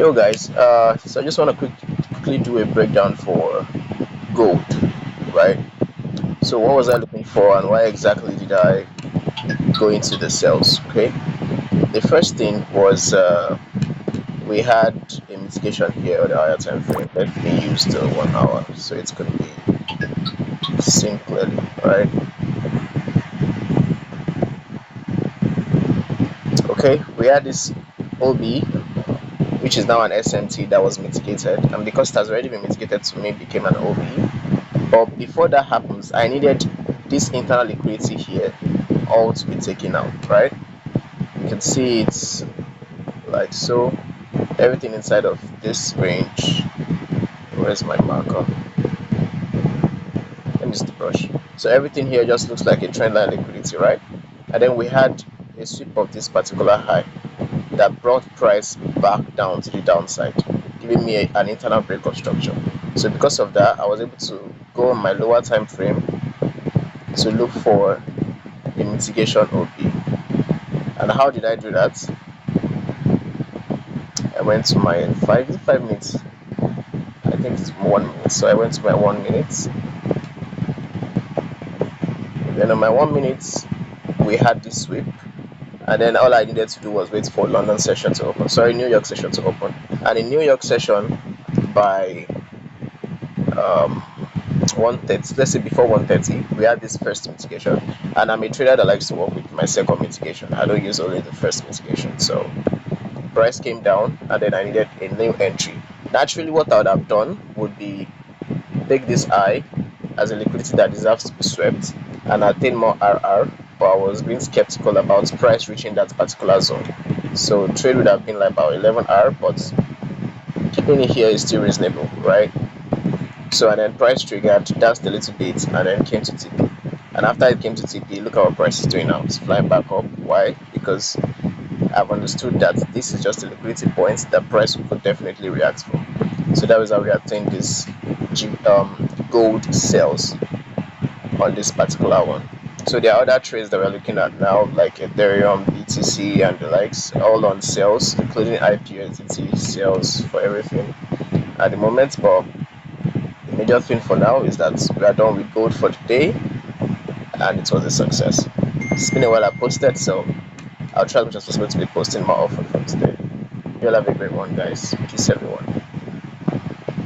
Yo guys, so I just want to quickly do a breakdown for gold, right? So what was I looking for and why exactly did I go into the sales? Okay, the first thing was we had a mitigation here on the higher time frame. Let me use the 1 hour so it's going to be seen clearly, right? Okay, we had this OB, which is now an SMT that was mitigated, and because it has already been mitigated to me, it became an OB. But before that happens, I needed this internal liquidity here all to be taken out, right? You can see it's like so. Everything inside of this range. Where's my marker? Let me use the brush. So everything here just looks like a trendline liquidity, right? And then we had a sweep of this particular high that brought price back down to the downside, giving me an internal breakup structure. So because of that, I was able to go on my lower time frame to look for a mitigation OP. And how did I do that? I went to my 5 minutes. I think it's 1 minute. So I went to my 1 minute. Then on my 1 minute, we had this sweep. And then all I needed to do was wait for London session to open. Sorry, New York session to open. And in New York session, by 1:30, let's say before 1:30, we had this first mitigation. And I'm a trader that likes to work with my second mitigation. I don't use only the first mitigation. So price came down, and then I needed a new entry. Naturally, what I would have done would be take this high as a liquidity that deserves to be swept and attain more RR, but I was being skeptical about price reaching that particular zone. So trade would have been like about 11R, but keeping it here is still reasonable, right? So and then price triggered, danced a little bit, and then came to TP. And after it came to TP, look at what price is doing now. It's flying back up. Why? Because I've understood that this is just a liquidity point that price could definitely react for. So that was how we obtained this gold sales on this particular one. So there are other trades that we're looking at now, like Ethereum, BTC, and the likes, all on sales, including IPUSDT sales for everything at the moment. But the major thing for now is that we are done with gold for the day, and it was a success. It's been a while I posted, so I'll try as much as possible to be posting more often from today. You'll have a great one, guys. Peace, everyone.